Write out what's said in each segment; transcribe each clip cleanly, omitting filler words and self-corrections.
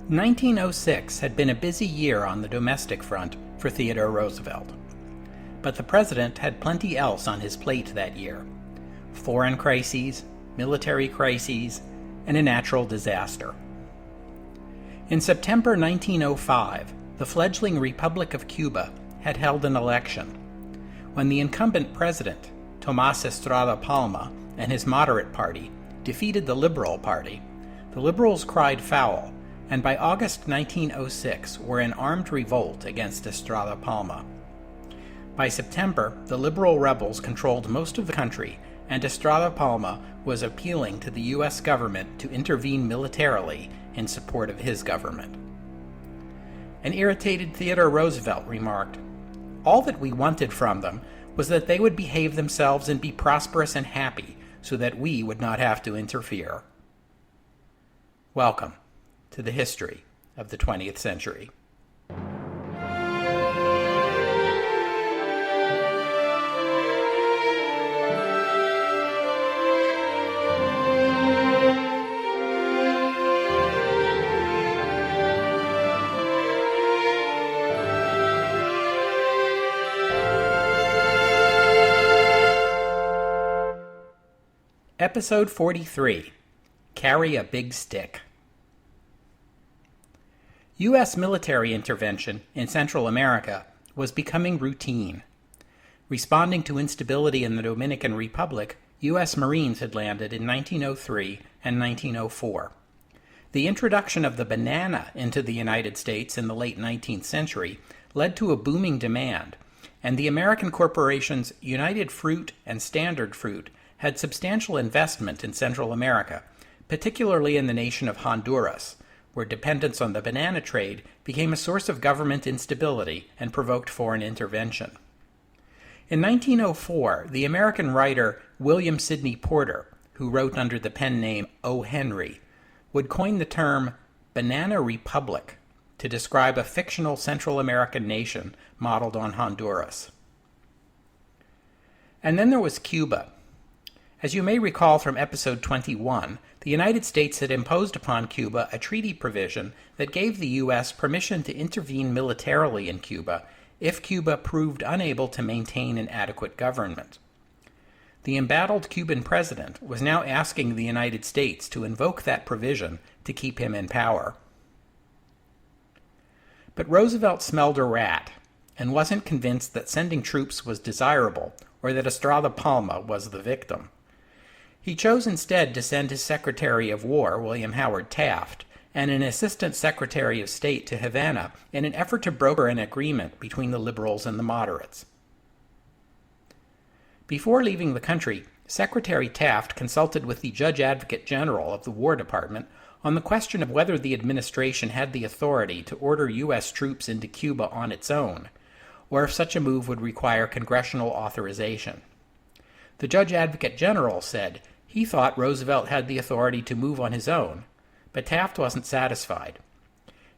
1906 had been a busy year on the domestic front for Theodore Roosevelt. But the president had plenty else on his plate that year: foreign crises, military crises, and a natural disaster. In September 1905, the fledgling Republic of Cuba had held an election. When the incumbent president, Tomás Estrada Palma, and his moderate party defeated the Liberal Party, the Liberals cried foul, and by August 1906 were in armed revolt against Estrada Palma. By September, the Liberal rebels controlled most of the country, and Estrada Palma was appealing to the U.S. government to intervene militarily in support of his government. An irritated Theodore Roosevelt remarked, "All that we wanted from them was that they would behave themselves and be prosperous and happy, so that we would not have to interfere." Welcome to the history of the 20th century. Episode 43. Carry a Big Stick. U.S. military intervention in Central America was becoming routine. Responding to instability in the Dominican Republic, U.S. Marines had landed in 1903 and 1904. The introduction of the banana into the United States in the late 19th century led to a booming demand, and the American corporations United Fruit and Standard Fruit had substantial investment in Central America, particularly in the nation of Honduras, where dependence on the banana trade became a source of government instability and provoked foreign intervention. In 1904, the American writer William Sidney Porter, who wrote under the pen name O. Henry, would coin the term banana republic to describe a fictional Central American nation modeled on Honduras. And then there was Cuba. As you may recall from episode 21, the United States had imposed upon Cuba a treaty provision that gave the U.S. permission to intervene militarily in Cuba if Cuba proved unable to maintain an adequate government. The embattled Cuban president was now asking the United States to invoke that provision to keep him in power. But Roosevelt smelled a rat and wasn't convinced that sending troops was desirable or that Estrada Palma was the victim. He chose instead to send his Secretary of War, William Howard Taft, and an Assistant Secretary of State to Havana in an effort to broker an agreement between the liberals and the moderates. Before leaving the country, Secretary Taft consulted with the Judge Advocate General of the War Department on the question of whether the administration had the authority to order U.S. troops into Cuba on its own, or if such a move would require congressional authorization. The Judge Advocate General said he thought Roosevelt had the authority to move on his own, but Taft wasn't satisfied.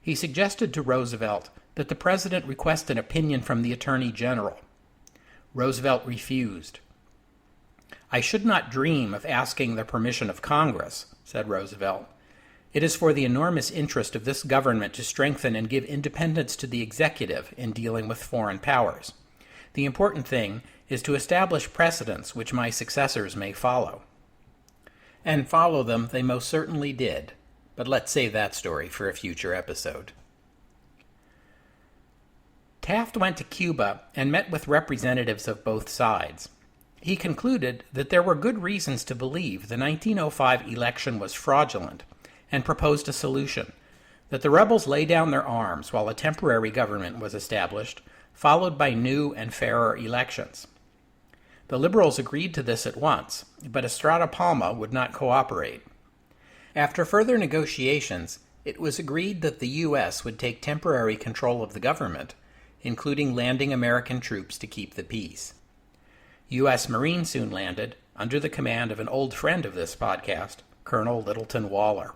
He suggested to Roosevelt that the president request an opinion from the Attorney General. Roosevelt refused. "I should not dream of asking the permission of Congress," said Roosevelt. "It is for the enormous interest of this government to strengthen and give independence to the executive in dealing with foreign powers. The important thing is to establish precedents which my successors may follow." And follow them they most certainly did, but let's save that story for a future episode. Taft went to Cuba and met with representatives of both sides. He concluded that there were good reasons to believe the 1905 election was fraudulent and proposed a solution: that the rebels lay down their arms while a temporary government was established, followed by new and fairer elections. The liberals agreed to this at once, but Estrada Palma would not cooperate. After further negotiations, it was agreed that the U.S. would take temporary control of the government, including landing American troops to keep the peace. U.S. Marines soon landed, under the command of an old friend of this podcast, Colonel Littleton Waller.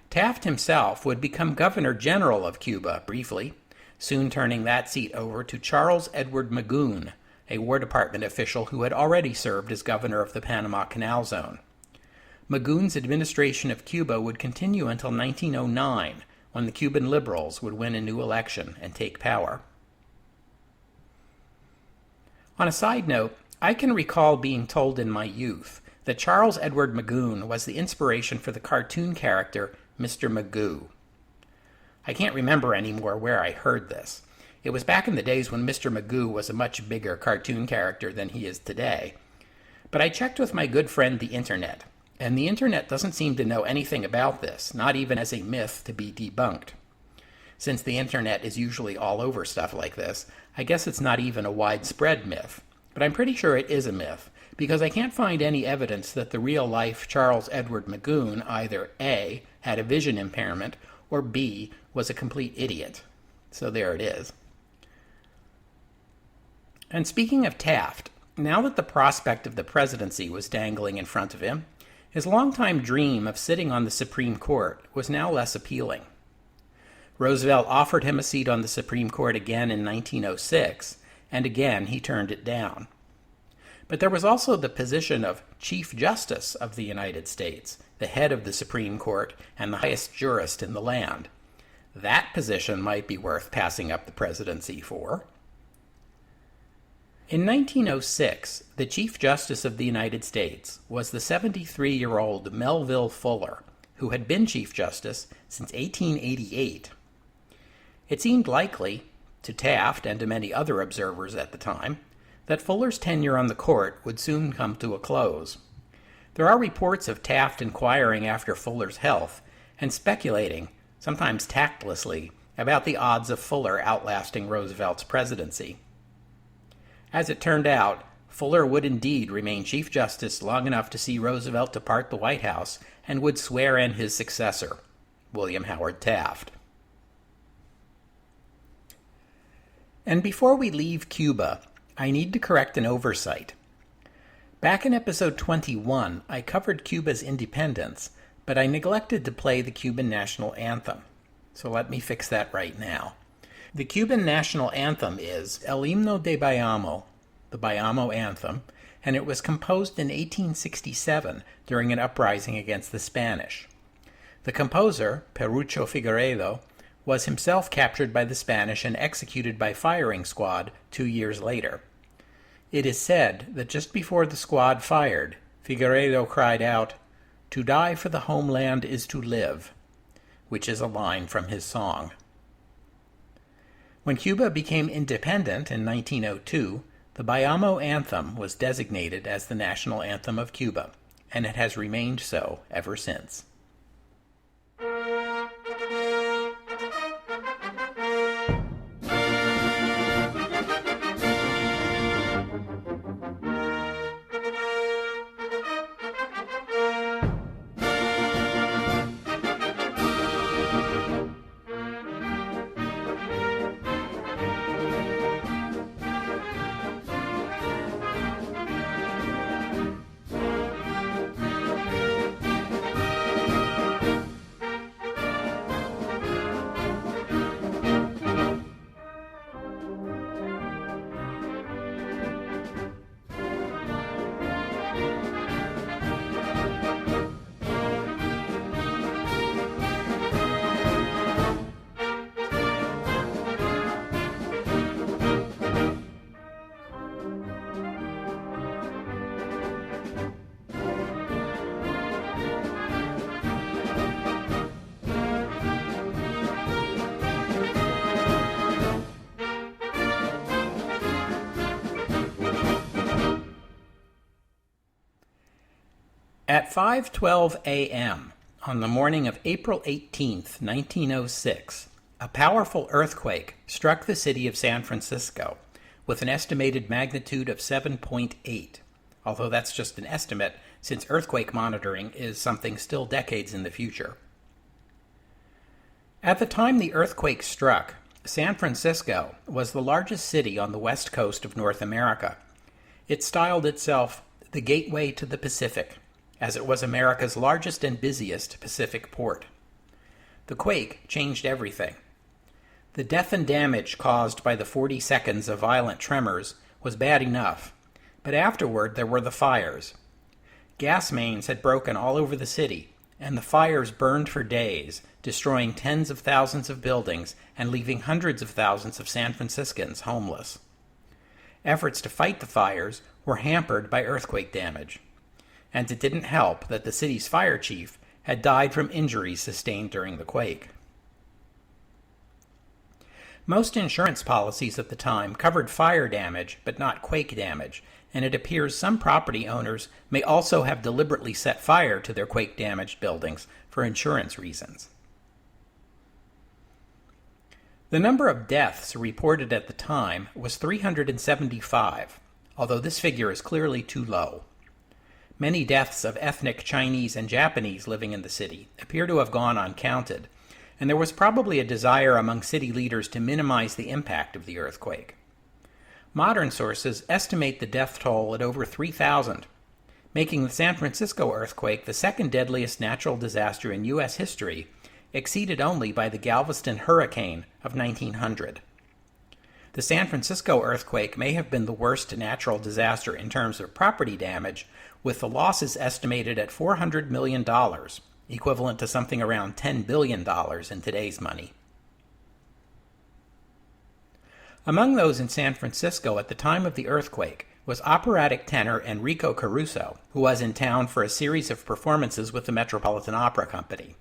Taft himself would become Governor General of Cuba briefly, soon turning that seat over to Charles Edward Magoon, a War Department official who had already served as governor of the Panama Canal Zone. Magoon's administration of Cuba would continue until 1909, when the Cuban liberals would win a new election and take power. On a side note, I can recall being told in my youth that Charles Edward Magoon was the inspiration for the cartoon character Mr. Magoo. I can't remember anymore where I heard this. It was back in the days when Mr. Magoo was a much bigger cartoon character than he is today. But I checked with my good friend the Internet, and the Internet doesn't seem to know anything about this, not even as a myth to be debunked. Since the Internet is usually all over stuff like this, I guess it's not even a widespread myth. But I'm pretty sure it is a myth, because I can't find any evidence that the real-life Charles Edward Magoon either A, had a vision impairment, or B, was a complete idiot. So there it is. And speaking of Taft, now that the prospect of the presidency was dangling in front of him, his longtime dream of sitting on the Supreme Court was now less appealing. Roosevelt offered him a seat on the Supreme Court again in 1906, and again he turned it down. But there was also the position of Chief Justice of the United States, the head of the Supreme Court and the highest jurist in the land. That position might be worth passing up the presidency for. In 1906, the Chief Justice of the United States was the 73-year-old Melville Fuller, who had been Chief Justice since 1888. It seemed likely, to Taft and to many other observers at the time, that Fuller's tenure on the court would soon come to a close. There are reports of Taft inquiring after Fuller's health and speculating, sometimes tactlessly, about the odds of Fuller outlasting Roosevelt's presidency. As it turned out, Fuller would indeed remain Chief Justice long enough to see Roosevelt depart the White House and would swear in his successor, William Howard Taft. And before we leave Cuba, I need to correct an oversight. Back in episode 21, I covered Cuba's independence, but I neglected to play the Cuban national anthem. So let me fix that right now. The Cuban national anthem is El Himno de Bayamo, the Bayamo anthem, and it was composed in 1867 during an uprising against the Spanish. The composer, Perucho Figueiredo, was himself captured by the Spanish and executed by firing squad 2 years later. It is said that just before the squad fired, Figueiredo cried out, "To die for the homeland is to live," which is a line from his song. When Cuba became independent in 1902, the Bayamo anthem was designated as the national anthem of Cuba, and it has remained so ever since. At 5:12 a.m. on the morning of April 18, 1906, a powerful earthquake struck the city of San Francisco with an estimated magnitude of 7.8, although that's just an estimate since earthquake monitoring is something still decades in the future. At the time the earthquake struck, San Francisco was the largest city on the west coast of North America. It styled itself the Gateway to the Pacific, as it was America's largest and busiest Pacific port. The quake changed everything. The death and damage caused by the 40 seconds of violent tremors was bad enough, but afterward there were the fires. Gas mains had broken all over the city, and the fires burned for days, destroying tens of thousands of buildings and leaving hundreds of thousands of San Franciscans homeless. Efforts to fight the fires were hampered by earthquake damage, and it didn't help that the city's fire chief had died from injuries sustained during the quake. Most insurance policies at the time covered fire damage but not quake damage, and it appears some property owners may also have deliberately set fire to their quake-damaged buildings for insurance reasons. The number of deaths reported at the time was 375, although this figure is clearly too low. Many deaths of ethnic Chinese and Japanese living in the city appear to have gone uncounted, and there was probably a desire among city leaders to minimize the impact of the earthquake. Modern sources estimate the death toll at over 3,000, making the San Francisco earthquake the second deadliest natural disaster in U.S. history, exceeded only by the Galveston hurricane of 1900. The San Francisco earthquake may have been the worst natural disaster in terms of property damage, with the losses estimated at $400 million, equivalent to something around $10 billion in today's money. Among those in San Francisco at the time of the earthquake was operatic tenor Enrico Caruso, who was in town for a series of performances with the Metropolitan Opera Company.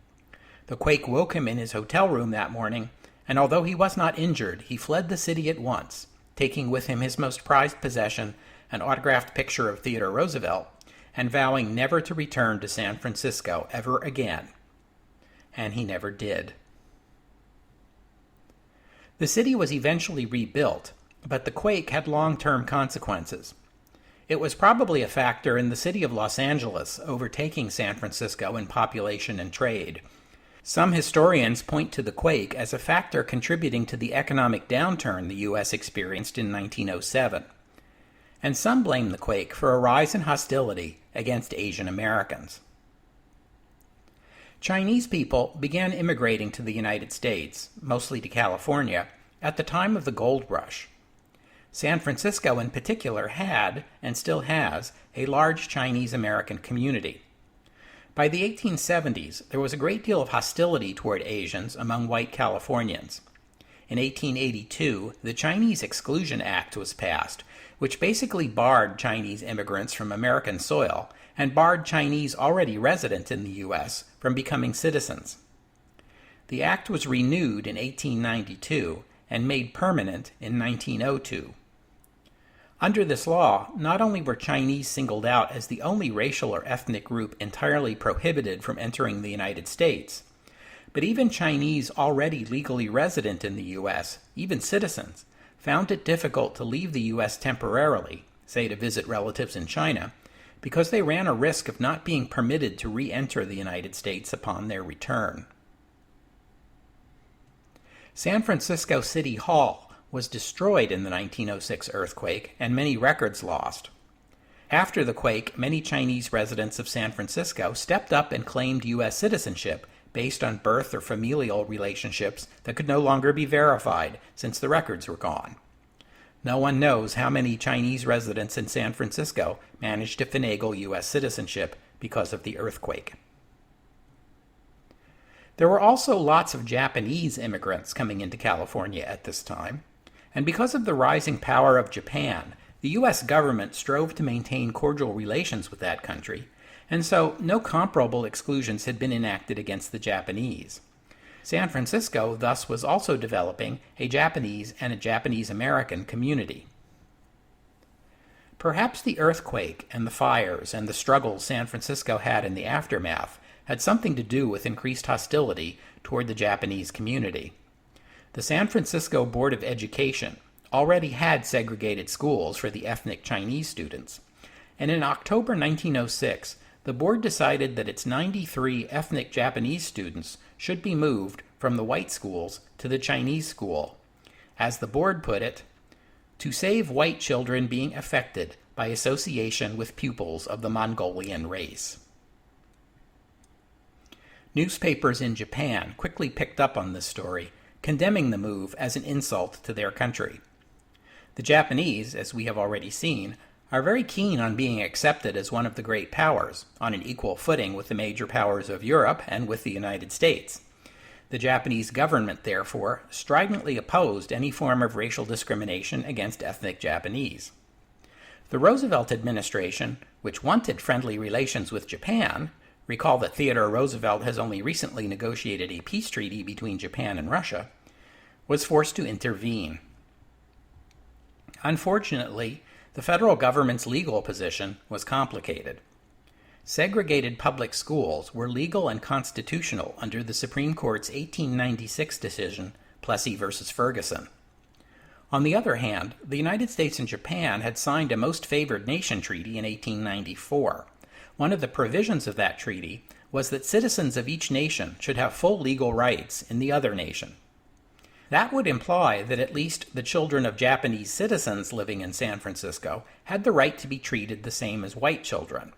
The quake woke him in his hotel room that morning, and although he was not injured, he fled the city at once, taking with him his most prized possession, an autographed picture of Theodore Roosevelt, and vowing never to return to San Francisco ever again. And he never did. The city was eventually rebuilt, but the quake had long-term consequences. It was probably a factor in the city of Los Angeles overtaking San Francisco in population and trade. Some historians point to the quake as a factor contributing to the economic downturn the U.S. experienced in 1907. And some blame the quake for a rise in hostility against Asian Americans. Chinese people began immigrating to the United States, mostly to California, at the time of the gold rush. San Francisco in particular had, and still has, a large Chinese American community. By the 1870s, there was a great deal of hostility toward Asians among white Californians. In 1882, the Chinese Exclusion Act was passed, which basically barred Chinese immigrants from American soil and barred Chinese already resident in the U.S. from becoming citizens. The act was renewed in 1892 and made permanent in 1902. Under this law, not only were Chinese singled out as the only racial or ethnic group entirely prohibited from entering the United States, but even Chinese already legally resident in the U.S., even citizens, found it difficult to leave the U.S. temporarily, say to visit relatives in China, because they ran a risk of not being permitted to re-enter the United States upon their return. San Francisco City Hall was destroyed in the 1906 earthquake and many records lost. After the quake, many Chinese residents of San Francisco stepped up and claimed U.S. citizenship based on birth or familial relationships that could no longer be verified since the records were gone. No one knows how many Chinese residents in San Francisco managed to finagle U.S. citizenship because of the earthquake. There were also lots of Japanese immigrants coming into California at this time, and because of the rising power of Japan, the U.S. government strove to maintain cordial relations with that country, and so no comparable exclusions had been enacted against the Japanese. San Francisco thus was also developing a Japanese and a Japanese-American community. Perhaps the earthquake and the fires and the struggles San Francisco had in the aftermath had something to do with increased hostility toward the Japanese community. The San Francisco Board of Education already had segregated schools for the ethnic Chinese students, and in October 1906, the board decided that its 93 ethnic Japanese students should be moved from the white schools to the Chinese school. As the board put it, to save white children being affected by association with pupils of the Mongolian race. Newspapers in Japan quickly picked up on this story, condemning the move as an insult to their country. The Japanese, as we have already seen, are very keen on being accepted as one of the great powers, on an equal footing with the major powers of Europe and with the United States. The Japanese government, therefore, stridently opposed any form of racial discrimination against ethnic Japanese. The Roosevelt administration, which wanted friendly relations with Japan, recall that Theodore Roosevelt has only recently negotiated a peace treaty between Japan and Russia, was forced to intervene. Unfortunately, the federal government's legal position was complicated. Segregated public schools were legal and constitutional under the Supreme Court's 1896 decision, Plessy v. Ferguson. On the other hand, the United States and Japan had signed a Most Favored Nation Treaty in 1894. One of the provisions of that treaty was that citizens of each nation should have full legal rights in the other nation. That would imply that at least the children of Japanese citizens living in San Francisco had the right to be treated the same as white children.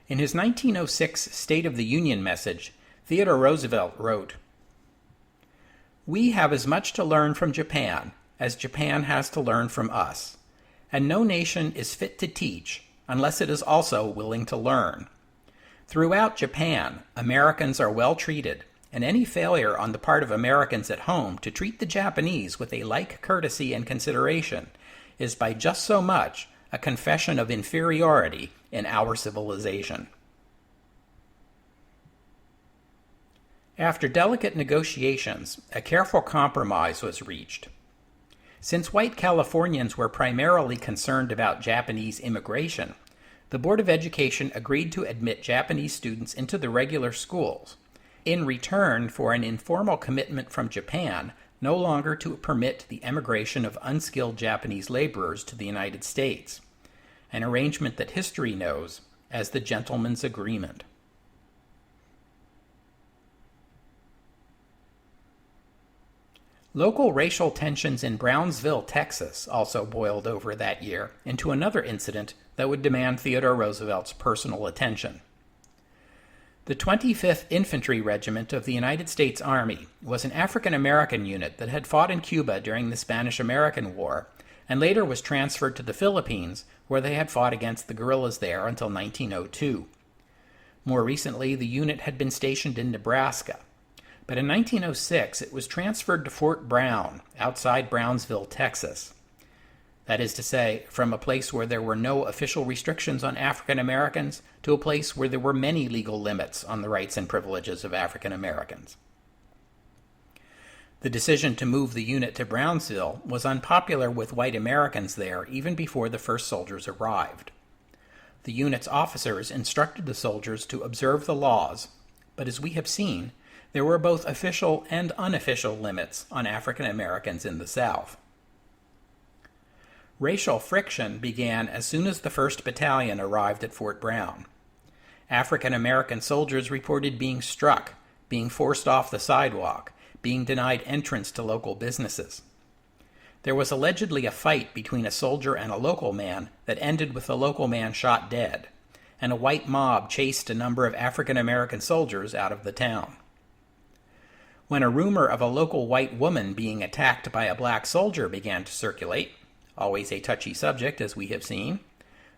In his 1906 State of the Union message, Theodore Roosevelt wrote, "We have as much to learn from Japan as Japan has to learn from us, and no nation is fit to teach unless it is also willing to learn. Throughout Japan, Americans are well treated, and any failure on the part of Americans at home to treat the Japanese with a like courtesy and consideration is by just so much a confession of inferiority in our civilization." After delicate negotiations, a careful compromise was reached. Since white Californians were primarily concerned about Japanese immigration, the Board of Education agreed to admit Japanese students into the regular schools, in return for an informal commitment from Japan no longer to permit the emigration of unskilled Japanese laborers to the United States, an arrangement that history knows as the Gentleman's Agreement. Local racial tensions in Brownsville, Texas, also boiled over that year into another incident that would demand Theodore Roosevelt's personal attention. The 25th Infantry Regiment of the United States Army was an African-American unit that had fought in Cuba during the Spanish-American War and later was transferred to the Philippines, where they had fought against the guerrillas there until 1902. More recently, the unit had been stationed in Nebraska. But in 1906, it was transferred to Fort Brown, outside Brownsville, Texas. That is to say, from a place where there were no official restrictions on African Americans to a place where there were many legal limits on the rights and privileges of African Americans. The decision to move the unit to Brownsville was unpopular with white Americans there even before the first soldiers arrived. The unit's officers instructed the soldiers to observe the laws, but as we have seen, there were both official and unofficial limits on African Americans in the South. Racial friction began as soon as the 1st Battalion arrived at Fort Brown. African American soldiers reported being struck, being forced off the sidewalk, being denied entrance to local businesses. There was allegedly a fight between a soldier and a local man that ended with the local man shot dead, and a white mob chased a number of African American soldiers out of the town. When a rumor of a local white woman being attacked by a black soldier began to circulate, always a touchy subject as we have seen,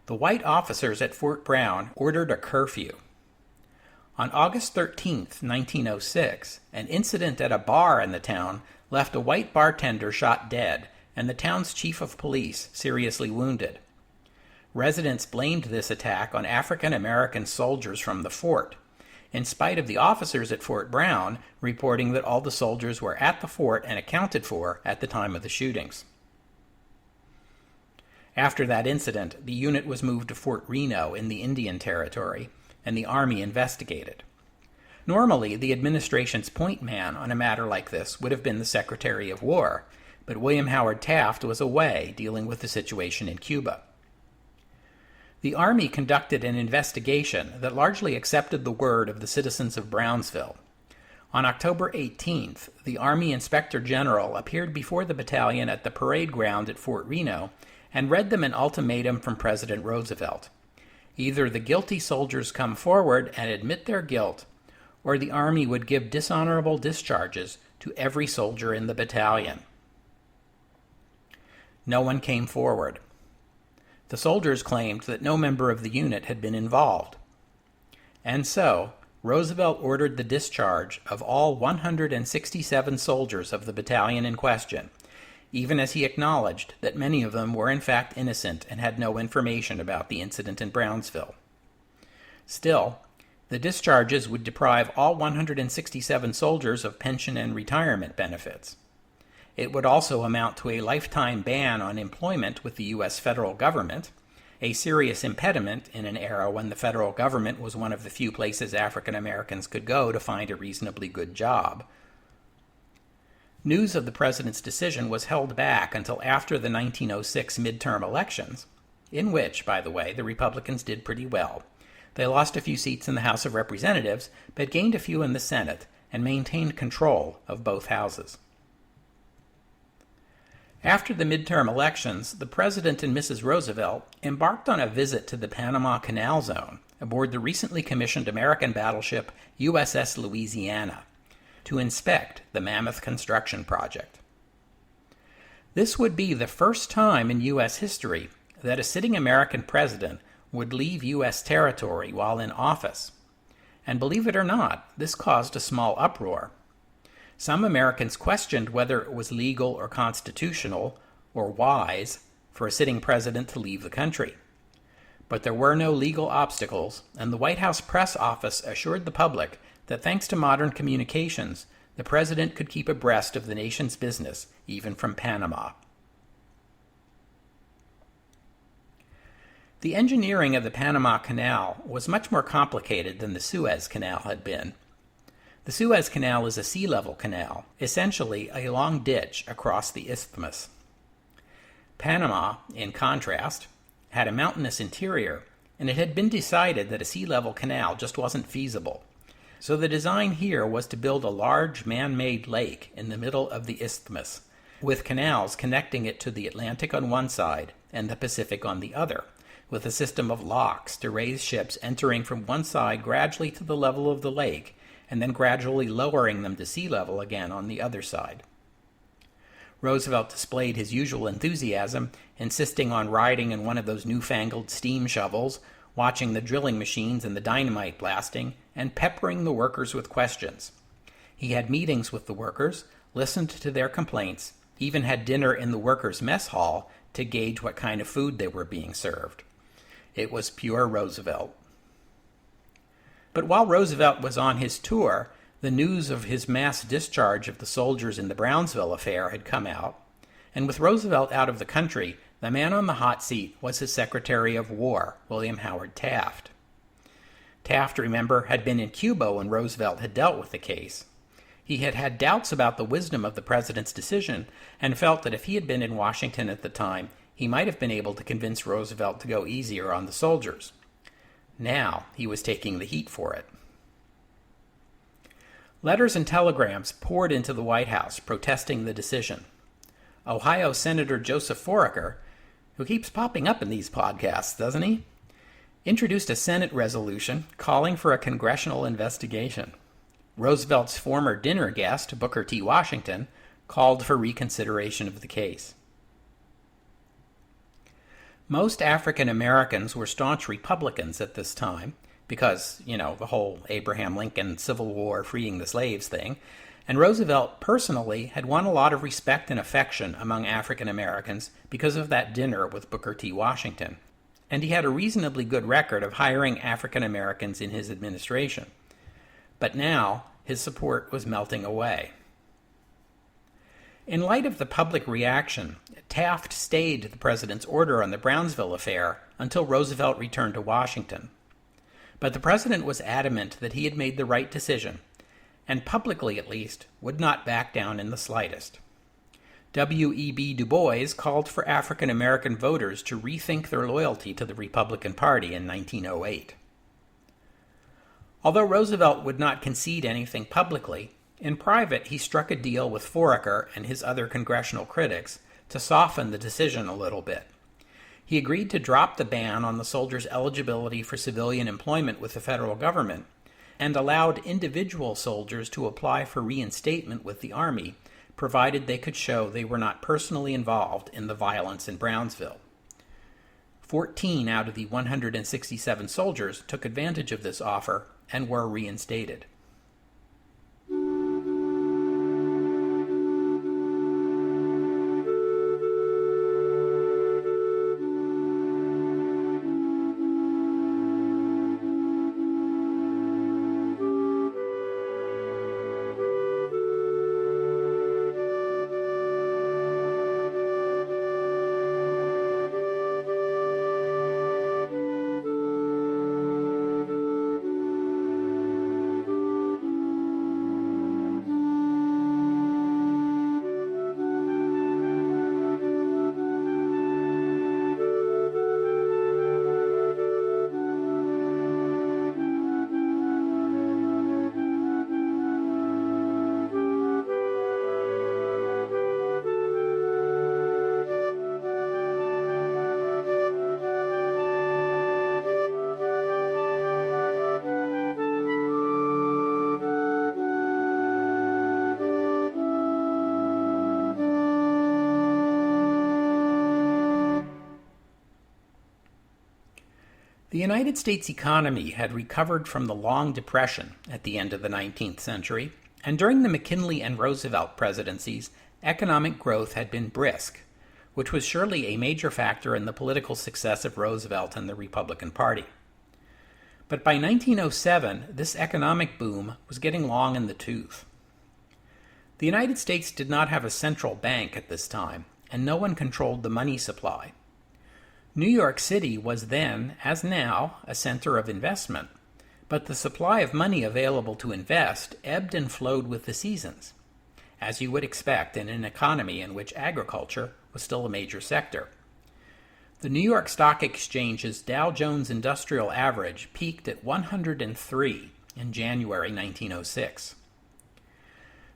the white officers at Fort Brown ordered a curfew. On August 13, 1906, an incident at a bar in the town left a white bartender shot dead and the town's chief of police seriously wounded. Residents blamed this attack on African American soldiers from the fort, in spite of the officers at Fort Brown reporting that all the soldiers were at the fort and accounted for at the time of the shootings. After that incident, the unit was moved to Fort Reno in the Indian Territory, and the Army investigated. Normally, the administration's point man on a matter like this would have been the Secretary of War, but William Howard Taft was away dealing with the situation in Cuba. The Army conducted an investigation that largely accepted the word of the citizens of Brownsville. On October 18th, the Army Inspector General appeared before the battalion at the parade ground at Fort Reno and read them an ultimatum from President Roosevelt. Either the guilty soldiers come forward and admit their guilt, or the Army would give dishonorable discharges to every soldier in the battalion. No one came forward. The soldiers claimed that no member of the unit had been involved. And so, Roosevelt ordered the discharge of all 167 soldiers of the battalion in question, even as he acknowledged that many of them were in fact innocent and had no information about the incident in Brownsville. Still, the discharges would deprive all 167 soldiers of pension and retirement benefits. It would also amount to a lifetime ban on employment with the U.S. federal government, a serious impediment in an era when the federal government was one of the few places African Americans could go to find a reasonably good job. News of the president's decision was held back until after the 1906 midterm elections, in which, by the way, the Republicans did pretty well. They lost a few seats in the House of Representatives, but gained a few in the Senate and maintained control of both houses. After the midterm elections, the President and Mrs. Roosevelt embarked on a visit to the Panama Canal Zone aboard the recently commissioned American battleship USS Louisiana to inspect the mammoth construction project. This would be the first time in U.S. history that a sitting American president would leave U.S. territory while in office. And believe it or not, this caused a small uproar. Some Americans questioned whether it was legal or constitutional or wise for a sitting president to leave the country. But there were no legal obstacles, and the White House press office assured the public that thanks to modern communications, the president could keep abreast of the nation's business, even from Panama. The engineering of the Panama Canal was much more complicated than the Suez Canal had been. The Suez Canal is a sea-level canal, essentially a long ditch across the isthmus. Panama, in contrast, had a mountainous interior, and it had been decided that a sea-level canal just wasn't feasible. So the design here was to build a large man-made lake in the middle of the isthmus, with canals connecting it to the Atlantic on one side and the Pacific on the other, with a system of locks to raise ships entering from one side gradually to the level of the lake, and then gradually lowering them to sea level again on the other side. Roosevelt displayed his usual enthusiasm, insisting on riding in one of those newfangled steam shovels, watching the drilling machines and the dynamite blasting, and peppering the workers with questions. He had meetings with the workers, listened to their complaints, even had dinner in the workers' mess hall to gauge what kind of food they were being served. It was pure Roosevelt. But while Roosevelt was on his tour, the news of his mass discharge of the soldiers in the Brownsville Affair had come out, and with Roosevelt out of the country, the man on the hot seat was his Secretary of War, William Howard Taft. Taft, remember, had been in Cuba when Roosevelt had dealt with the case. He had had doubts about the wisdom of the president's decision and felt that if he had been in Washington at the time, he might have been able to convince Roosevelt to go easier on the soldiers. Now he was taking the heat for it. Letters and telegrams poured into the White House protesting the decision. Ohio Senator Joseph Foraker, who keeps popping up in these podcasts, doesn't he? Introduced a Senate resolution calling for a congressional investigation. Roosevelt's former dinner guest, Booker T. Washington, called for reconsideration of the case. Most African Americans were staunch Republicans at this time because, the whole Abraham Lincoln Civil War freeing the slaves thing, and Roosevelt personally had won a lot of respect and affection among African Americans because of that dinner with Booker T. Washington, and he had a reasonably good record of hiring African Americans in his administration. But now, his support was melting away. In light of the public reaction, Taft stayed the president's order on the Brownsville Affair until Roosevelt returned to Washington. But the president was adamant that he had made the right decision, and publicly at least, would not back down in the slightest. W.E.B. Du Bois called for African American voters to rethink their loyalty to the Republican Party in 1908. Although Roosevelt would not concede anything publicly, in private he struck a deal with Foraker and his other congressional critics to soften the decision a little bit. He agreed to drop the ban on the soldiers' eligibility for civilian employment with the federal government and allowed individual soldiers to apply for reinstatement with the Army, provided they could show they were not personally involved in the violence in Brownsville. 14 out of the 167 soldiers took advantage of this offer and were reinstated. The United States economy had recovered from the long depression at the end of the 19th century, and during the McKinley and Roosevelt presidencies, economic growth had been brisk, which was surely a major factor in the political success of Roosevelt and the Republican Party. But by 1907, this economic boom was getting long in the tooth. The United States did not have a central bank at this time, and no one controlled the money supply. New York City was then, as now, a center of investment, but the supply of money available to invest ebbed and flowed with the seasons, as you would expect in an economy in which agriculture was still a major sector. The New York Stock Exchange's Dow Jones Industrial Average peaked at 103 in January 1906.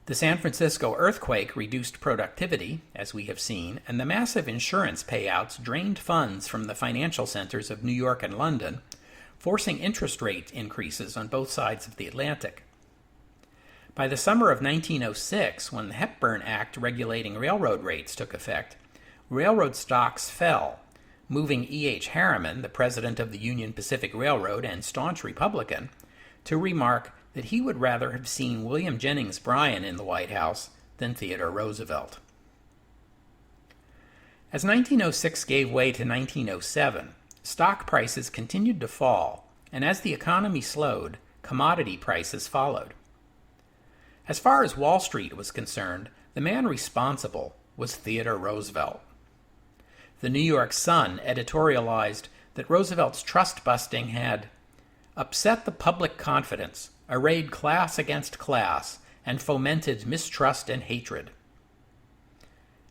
The San Francisco earthquake reduced productivity, as we have seen, and the massive insurance payouts drained funds from the financial centers of New York and London, forcing interest rate increases on both sides of the Atlantic. By the summer of 1906, when the Hepburn Act regulating railroad rates took effect, railroad stocks fell, moving E.H. Harriman, the president of the Union Pacific Railroad and staunch Republican, to remark that he would rather have seen William Jennings Bryan in the White House than Theodore Roosevelt. As 1906 gave way to 1907, stock prices continued to fall, and as the economy slowed, commodity prices followed. As far as Wall Street was concerned, the man responsible was Theodore Roosevelt. The New York Sun editorialized that Roosevelt's trust-busting had upset the public confidence, arrayed class against class, and fomented mistrust and hatred.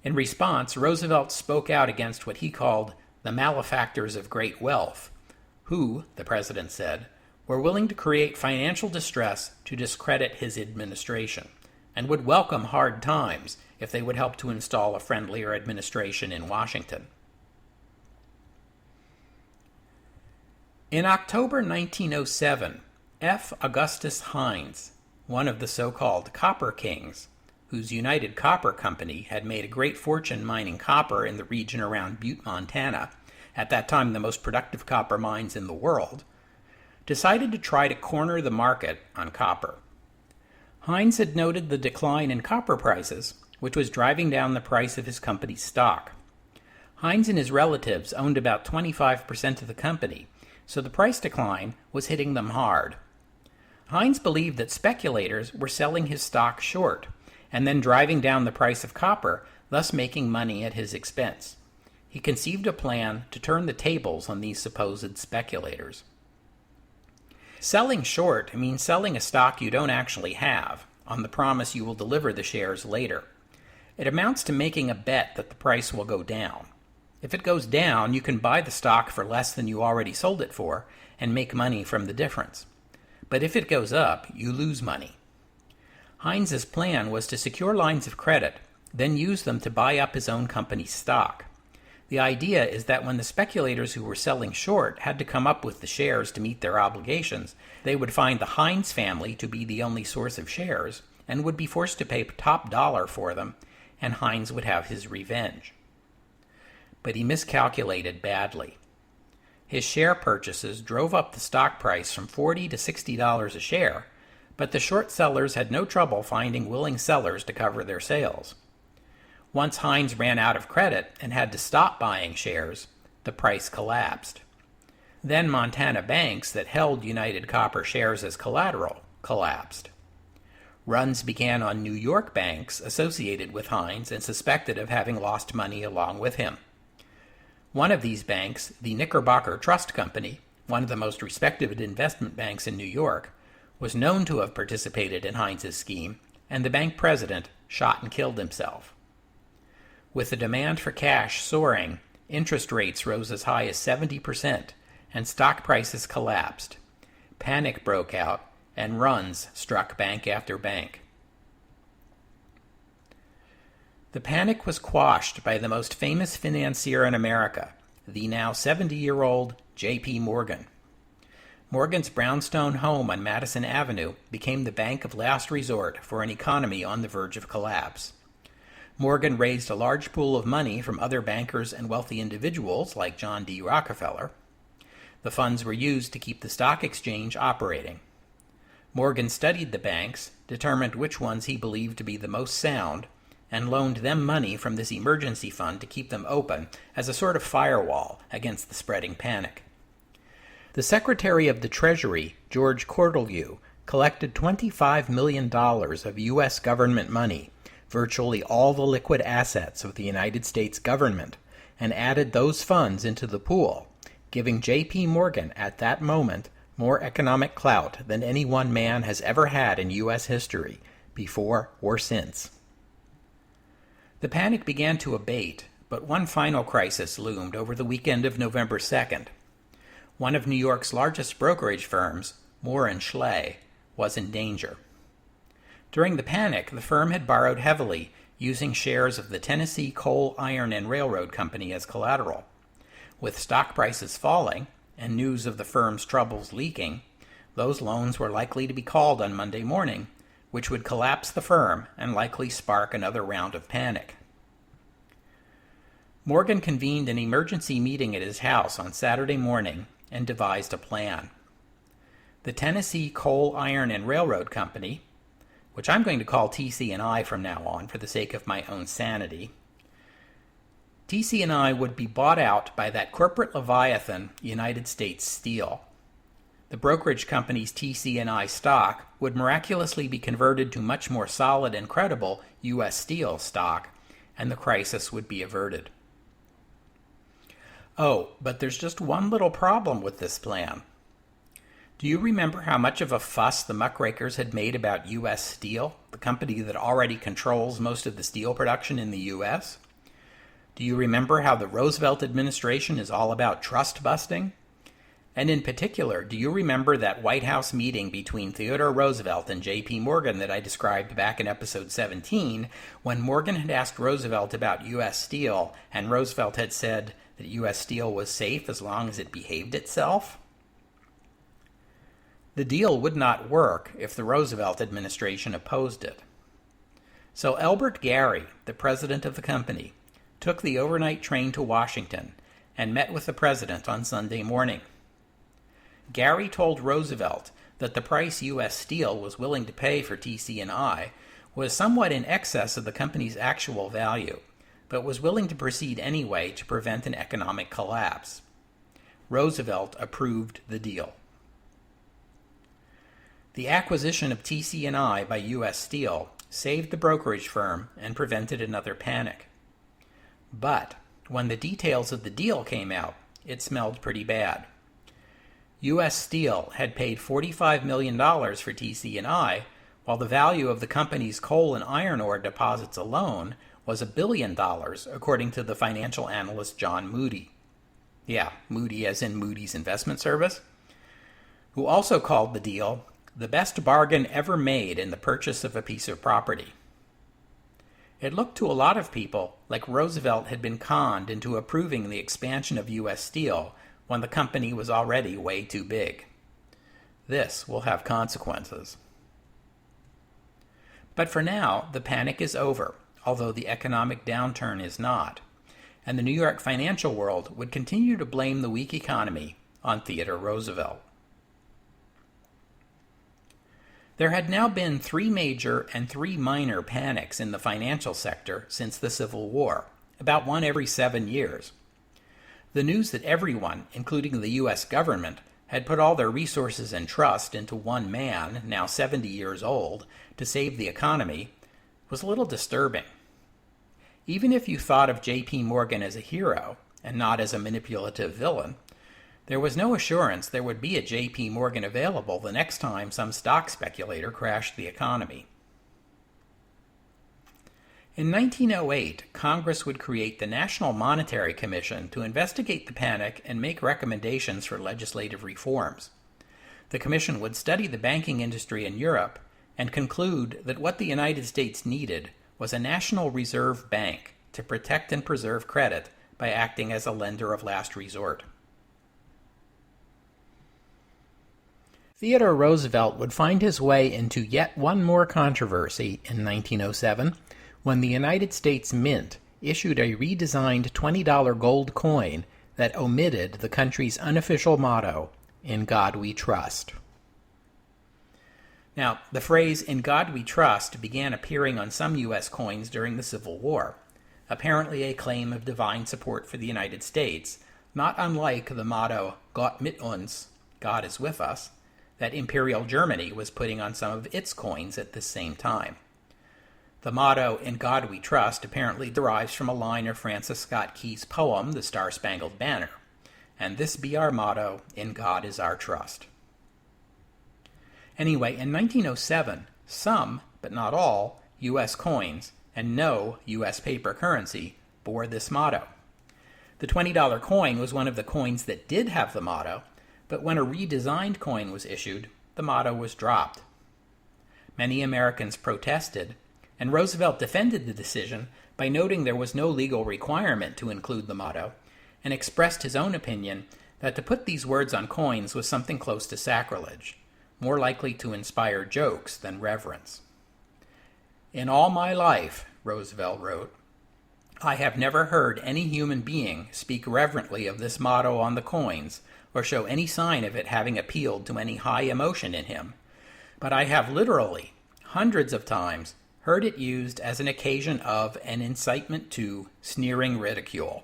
In response, Roosevelt spoke out against what he called the malefactors of great wealth, who, the president said, were willing to create financial distress to discredit his administration, and would welcome hard times if they would help to install a friendlier administration in Washington. In October 1907, F. Augustus Heinz, one of the so-called Copper Kings, whose United Copper Company had made a great fortune mining copper in the region around Butte, Montana, at that time the most productive copper mines in the world, decided to try to corner the market on copper. Heinz had noted the decline in copper prices, which was driving down the price of his company's stock. Heinz and his relatives owned about 25% of the company, so the price decline was hitting them hard. Heinz believed that speculators were selling his stock short, and then driving down the price of copper, thus making money at his expense. He conceived a plan to turn the tables on these supposed speculators. Selling short means selling a stock you don't actually have, on the promise you will deliver the shares later. It amounts to making a bet that the price will go down. If it goes down, you can buy the stock for less than you already sold it for and make money from the difference. But if it goes up, you lose money. Heinz's plan was to secure lines of credit, then use them to buy up his own company's stock. The idea is that when the speculators who were selling short had to come up with the shares to meet their obligations, they would find the Heinz family to be the only source of shares and would be forced to pay top dollar for them, and Heinz would have his revenge. But he miscalculated badly. His share purchases drove up the stock price from $40 to $60 a share, but the short sellers had no trouble finding willing sellers to cover their sales. Once Heinz ran out of credit and had to stop buying shares, the price collapsed. Then Montana banks that held United Copper shares as collateral collapsed. Runs began on New York banks associated with Heinz and suspected of having lost money along with him. One of these banks, the Knickerbocker Trust Company, one of the most respected investment banks in New York, was known to have participated in Heinz's scheme, and the bank president shot and killed himself. With the demand for cash soaring, interest rates rose as high as 70%, and stock prices collapsed. Panic broke out, and runs struck bank after bank. The panic was quashed by the most famous financier in America, the now 70-year-old J.P. Morgan. Morgan's brownstone home on Madison Avenue became the bank of last resort for an economy on the verge of collapse. Morgan raised a large pool of money from other bankers and wealthy individuals like John D. Rockefeller. The funds were used to keep the stock exchange operating. Morgan studied the banks, determined which ones he believed to be the most sound, and loaned them money from this emergency fund to keep them open as a sort of firewall against the spreading panic. The Secretary of the Treasury, George Cortelyou, collected $25 million of U.S. government money, virtually all the liquid assets of the United States government, and added those funds into the pool, giving J.P. Morgan at that moment more economic clout than any one man has ever had in U.S. history, before or since. The panic began to abate, but one final crisis loomed over the weekend of November 2nd. One of New York's largest brokerage firms, Moore & Schley, was in danger. During the panic, the firm had borrowed heavily, using shares of the Tennessee Coal, Iron, and Railroad Company as collateral. With stock prices falling, and news of the firm's troubles leaking, those loans were likely to be called on Monday morning, which would collapse the firm and likely spark another round of panic. Morgan convened an emergency meeting at his house on Saturday morning and devised a plan. The Tennessee Coal, Iron, and Railroad Company, which I'm going to call TC&I from now on for the sake of my own sanity, TC&I would be bought out by that corporate leviathan, United States Steel. The brokerage company's TC&I stock would miraculously be converted to much more solid and credible U.S. Steel stock, and the crisis would be averted. Oh, but there's just one little problem with this plan. Do you remember how much of a fuss the muckrakers had made about U.S. Steel, the company that already controls most of the steel production in the U.S.? Do you remember how the Roosevelt administration is all about trust busting? And in particular, do you remember that White House meeting between Theodore Roosevelt and J.P. Morgan that I described back in episode 17, when Morgan had asked Roosevelt about U.S. Steel, and Roosevelt had said that U.S. Steel was safe as long as it behaved itself? The deal would not work if the Roosevelt administration opposed it. So Elbert Gary, the president of the company, took the overnight train to Washington and met with the president on Sunday morning. Gary told Roosevelt that the price U.S. Steel was willing to pay for TC&I was somewhat in excess of the company's actual value, but was willing to proceed anyway to prevent an economic collapse. Roosevelt approved the deal. The acquisition of TC&I by U.S. Steel saved the brokerage firm and prevented another panic. But when the details of the deal came out, it smelled pretty bad. U.S. Steel had paid $45 million for TC&I, while the value of the company's coal and iron ore deposits alone was $1 billion, according to the financial analyst John Moody. Yeah, Moody as in Moody's Investment Service, who also called the deal the best bargain ever made in the purchase of a piece of property. It looked to a lot of people like Roosevelt had been conned into approving the expansion of U.S. Steel when the company was already way too big. This will have consequences. But for now, the panic is over, although the economic downturn is not. and the New York financial world would continue to blame the weak economy on Theodore Roosevelt. There had now been 3 major and 3 minor panics in the financial sector since the Civil War, about one every 7 years. The news that everyone, including the U.S. government, had put all their resources and trust into one man, now 70 years old, to save the economy, was a little disturbing. Even if you thought of J.P. Morgan as a hero, and not as a manipulative villain, there was no assurance there would be a J.P. Morgan available the next time some stock speculator crashed the economy. In 1908, Congress would create the National Monetary Commission to investigate the panic and make recommendations for legislative reforms. The commission would study the banking industry in Europe and conclude that what the United States needed was a national reserve bank to protect and preserve credit by acting as a lender of last resort. Theodore Roosevelt would find his way into yet one more controversy in 1907 when the United States Mint issued a redesigned $20 gold coin that omitted the country's unofficial motto, "In God We Trust." Now, the phrase, "In God We Trust," began appearing on some U.S. coins during the Civil War, apparently a claim of divine support for the United States, not unlike the motto, "Gott mit uns," God is with us, that Imperial Germany was putting on some of its coins at this same time. The motto, "In God We Trust," apparently derives from a line of Francis Scott Key's poem, The Star-Spangled Banner, and this be our motto, "In God is our trust." Anyway, in 1907, some, but not all, U.S. coins and no U.S. paper currency bore this motto. The $20 coin was one of the coins that did have the motto, but when a redesigned coin was issued, the motto was dropped. Many Americans protested, and Roosevelt defended the decision by noting there was no legal requirement to include the motto, and expressed his own opinion that to put these words on coins was something close to sacrilege, more likely to inspire jokes than reverence. "In all my life," Roosevelt wrote, "I have never heard any human being speak reverently of this motto on the coins or show any sign of it having appealed to any high emotion in him, but I have literally, hundreds of times, heard it used as an occasion of an incitement to sneering ridicule."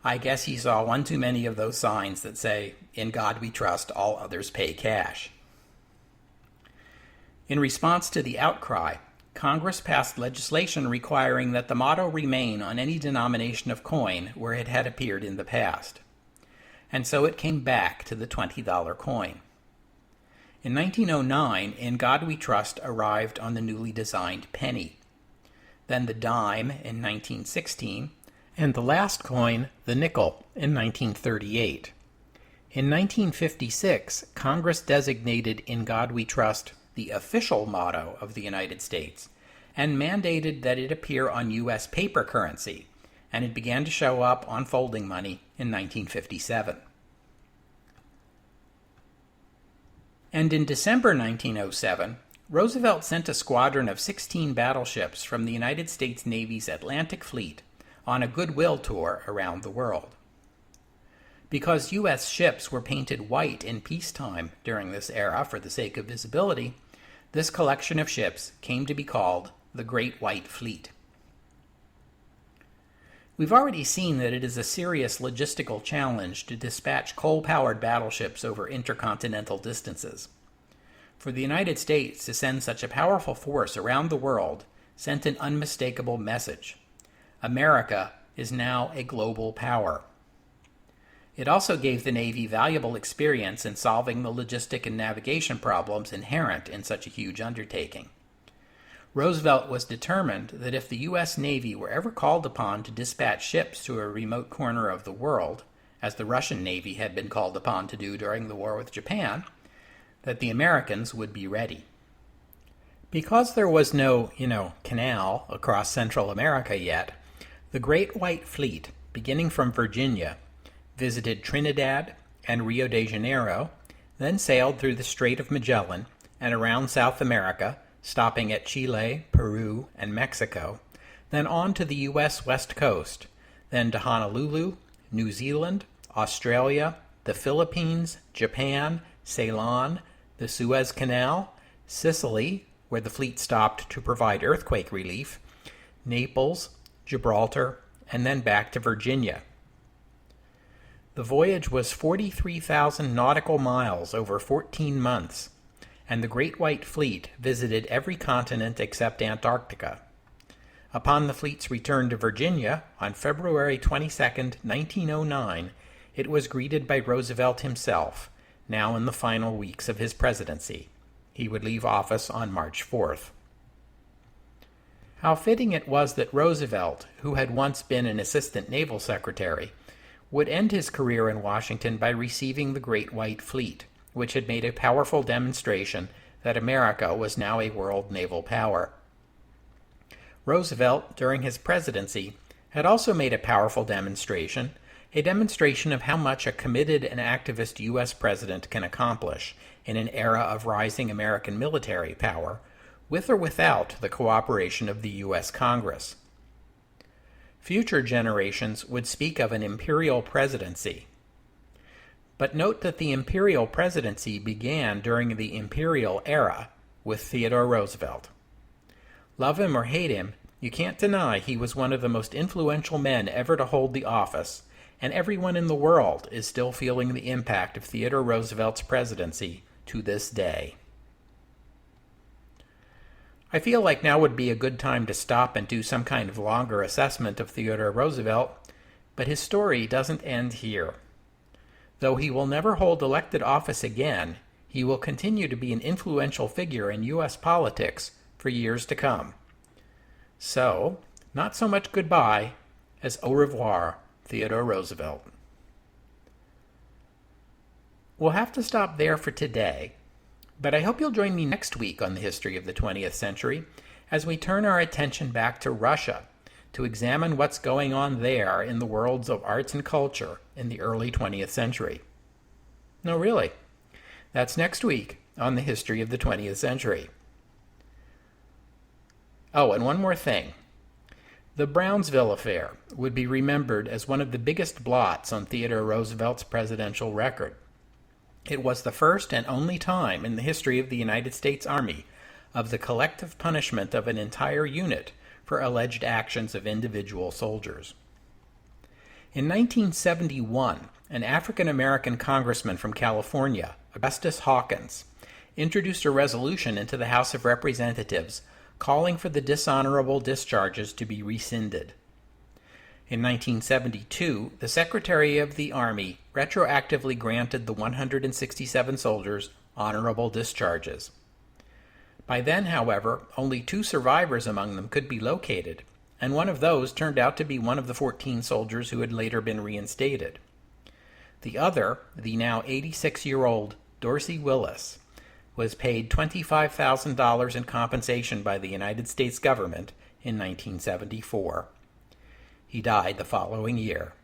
I guess he saw one too many of those signs that say, "In God we trust, all others pay cash." In response to the outcry, Congress passed legislation requiring that the motto remain on any denomination of coin where it had appeared in the past. And so it came back to the $20 coin. In 1909, "In God We Trust" arrived on the newly designed penny. Then the dime in 1916, and the last coin, the nickel, in 1938. In 1956, Congress designated "In God We Trust" the official motto of the United States, and mandated that it appear on U.S. paper currency, and it began to show up on folding money in 1957. And in December 1907, Roosevelt sent a squadron of 16 battleships from the United States Navy's Atlantic Fleet on a goodwill tour around the world. Because U.S. ships were painted white in peacetime during this era for the sake of visibility, this collection of ships came to be called the Great White Fleet. We've already seen that it is a serious logistical challenge to dispatch coal-powered battleships over intercontinental distances. For the United States to send such a powerful force around the world sent an unmistakable message. America is now a global power. It also gave the Navy valuable experience in solving the logistic and navigation problems inherent in such a huge undertaking. Roosevelt was determined that if the U.S. Navy were ever called upon to dispatch ships to a remote corner of the world, as the Russian Navy had been called upon to do during the war with Japan, that the Americans would be ready. Because there was no, canal across Central America yet, the Great White Fleet, beginning from Virginia, visited Trinidad and Rio de Janeiro, then sailed through the Strait of Magellan and around South America, stopping at Chile, Peru, and Mexico, then on to the U.S. West Coast, then to Honolulu, New Zealand, Australia, the Philippines, Japan, Ceylon, the Suez Canal, Sicily, where the fleet stopped to provide earthquake relief, Naples, Gibraltar, and then back to Virginia. The voyage was 43,000 nautical miles over 14 months, and the Great White Fleet visited every continent except Antarctica. Upon the fleet's return to Virginia on February 22, 1909, it was greeted by Roosevelt himself, now in the final weeks of his presidency. He would leave office on March 4th. How fitting it was that Roosevelt, who had once been an assistant naval secretary, would end his career in Washington by receiving the Great White Fleet, which had made a powerful demonstration that America was now a world naval power. Roosevelt, during his presidency, had also made a powerful demonstration of how much a committed and activist U.S. president can accomplish in an era of rising American military power, with or without the cooperation of the U.S. Congress. Future generations would speak of an imperial presidency. But note that the imperial presidency began during the imperial era with Theodore Roosevelt. Love him or hate him, you can't deny he was one of the most influential men ever to hold the office, and everyone in the world is still feeling the impact of Theodore Roosevelt's presidency to this day. I feel like now would be a good time to stop and do some kind of longer assessment of Theodore Roosevelt, but his story doesn't end here. Though he will never hold elected office again, he will continue to be an influential figure in U.S. politics for years to come. So, not so much goodbye as au revoir, Theodore Roosevelt. We'll have to stop there for today, but I hope you'll join me next week on the history of the 20th century as we turn our attention back to Russia to examine what's going on there in the worlds of arts and culture in the early 20th century. No, really. That's next week on the history of the 20th century. Oh, and one more thing. The Brownsville Affair would be remembered as one of the biggest blots on Theodore Roosevelt's presidential record. It was the first and only time in the history of the United States Army of the collective punishment of an entire unit for alleged actions of individual soldiers. In 1971, an African-American congressman from California, Augustus Hawkins, introduced a resolution into the House of Representatives calling for the dishonorable discharges to be rescinded. In 1972, the Secretary of the Army retroactively granted the 167 soldiers honorable discharges. By then, however, only 2 survivors among them could be located, and one of those turned out to be one of the 14 soldiers who had later been reinstated. The other, the now 86-year-old Dorsey Willis, was paid $25,000 in compensation by the United States government in 1974. He died the following year.